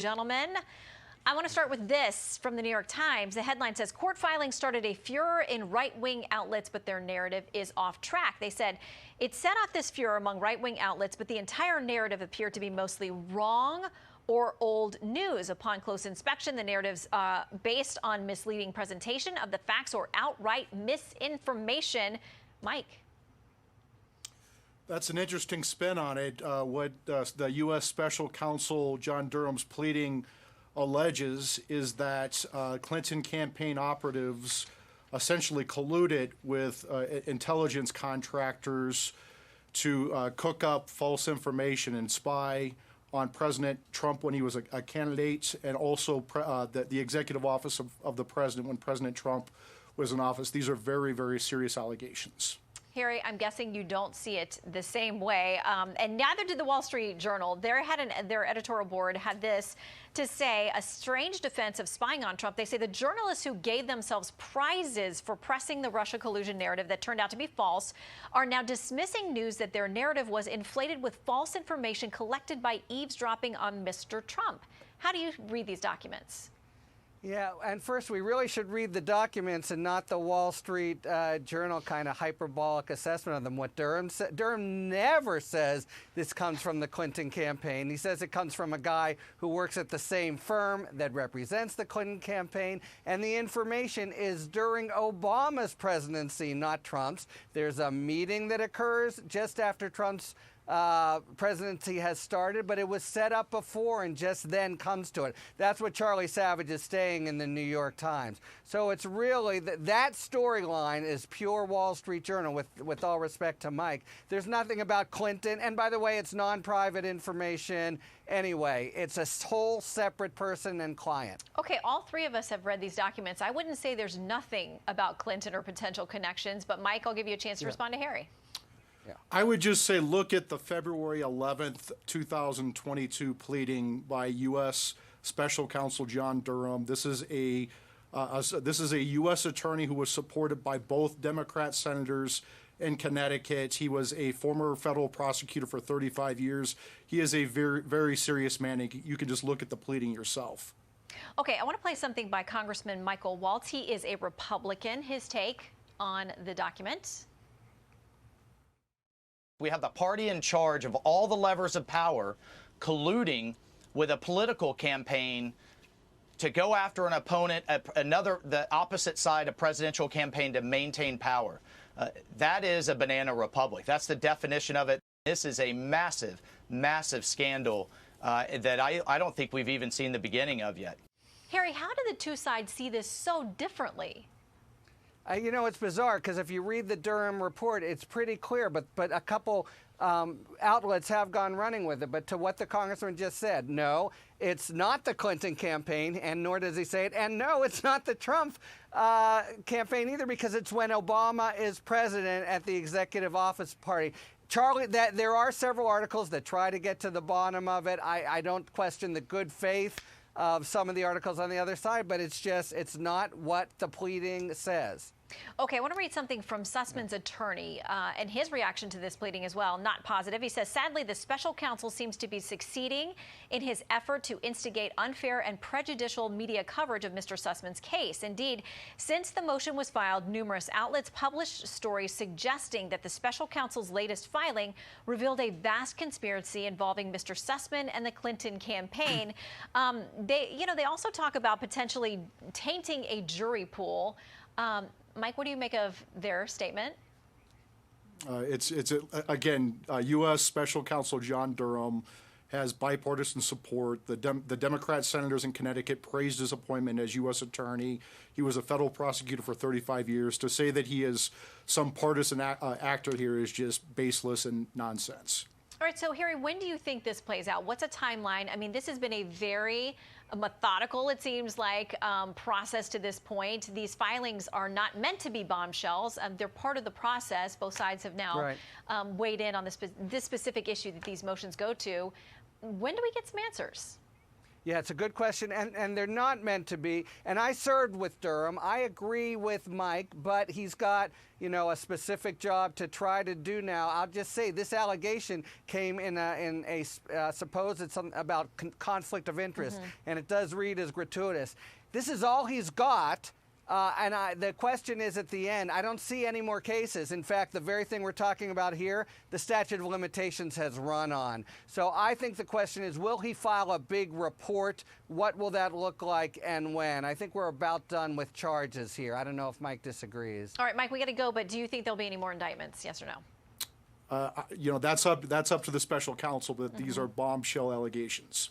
Gentlemen, I want to start with this from the New York Times. The headline says, court filings started a furor in right-wing outlets, but their narrative is off track. They said it set off this furor among right-wing outlets, but the entire narrative appeared to be mostly wrong or old news. Upon close inspection, the narrative's based on misleading presentation of the facts or outright misinformation. Mike. That's an interesting spin on it. What the U.S. Special Counsel John Durham's pleading alleges is that Clinton campaign operatives essentially colluded with intelligence contractors to cook up false information and spy on President Trump when he was a candidate, and also the executive office of the president when President Trump was in office. These are very, very serious allegations. Harry, I'm guessing you don't see it the same way, and neither did the Wall Street Journal. Their editorial board had this to say: a strange defense of spying on Trump. They say the journalists who gave themselves prizes for pressing the Russia collusion narrative that turned out to be false are now dismissing news that their narrative was inflated with false information collected by eavesdropping on Mr. Trump. How do you read these documents? Yeah, and first, we really should read the documents and not the Wall Street Journal kind of hyperbolic assessment of them. What Durham never says this comes from the Clinton campaign. He says it comes from a guy who works at the same firm that represents the Clinton campaign, and the information is during Obama's presidency, not Trump's. There's a meeting that occurs just after Trump's presidency has started, but it was set up before and just then comes to it. That's what Charlie Savage is saying in the New York Times. So it's really that storyline is pure Wall Street Journal, with all respect to Mike. There's nothing about Clinton, and by the way, it's non-private information anyway. It's a whole separate person and client. Okay, all three of us have read these documents. I wouldn't say there's nothing about Clinton or potential connections, but Mike, I'll give you a chance to respond to Harry. Yeah. I would just say look at the February 11th, 2022 pleading by U.S. Special Counsel John Durham. This is a U.S. attorney who was supported by both Democrat senators in Connecticut. He was a former federal prosecutor for 35 years. He is a very, very serious man. You can just look at the pleading yourself. Okay, I want to play something by Congressman Michael Waltz. He is a Republican. His take on the document. We have the party in charge of all the levers of power colluding with a political campaign to go after an opponent, the opposite side, a presidential campaign, to maintain power. That is a banana republic. That's the definition of it. This is a massive, massive scandal that I don't think we've even seen the beginning of yet. Harry, how do the two sides see this so differently? You know, it's bizarre because if you read the Durham report, it's pretty clear, but a couple outlets have gone running with it. But to what the congressman just said, no, it's not the Clinton campaign, and nor does he say it. And no, it's not the Trump campaign either, because it's when Obama is president at the executive office party. Charlie, there are several articles that try to get to the bottom of it. I don't question the good faith of some of the articles on the other side, but it's not what the pleading says. Okay, I want to read something from Sussman's attorney and his reaction to this pleading as well. Not positive. He says, sadly, the special counsel seems to be succeeding in his effort to instigate unfair and prejudicial media coverage of Mr. Sussman's case. Indeed, since the motion was filed, numerous outlets published stories suggesting that the special counsel's latest filing revealed a vast conspiracy involving Mr. Sussman and the Clinton campaign. They also talk about potentially tainting a jury pool. Mike, what do you make of their statement? Again, U.S. Special Counsel John Durham has bipartisan support. The Democrat senators in Connecticut praised his appointment as U.S. attorney. He was a federal prosecutor for 35 years. To say that he is some partisan actor here is just baseless and nonsense. All right, so Harry, when do you think this plays out? What's a timeline? I mean, this has been a very methodical, it seems like, process to this point. These filings are not meant to be bombshells. They're part of the process. Both sides have now weighed in on this specific issue that these motions go to. When do we get some answers? Yeah, it's a good question, and they're not meant to be. And I served with Durham. I agree with Mike, but he's got, a specific job to try to do now. I'll just say this allegation came in a supposed it's something about conflict of interest, and it does read as gratuitous. This is all he's got. The question is at the end, I don't see any more cases. In fact, the very thing we're talking about here, the statute of limitations has run on. So I think the question is, will he file a big report? What will that look like and when? I think we're about done with charges here. I don't know if Mike disagrees. All right, Mike, we got to go, but do you think there'll be any more indictments, yes or no? That's up to the special counsel, but these are bombshell allegations.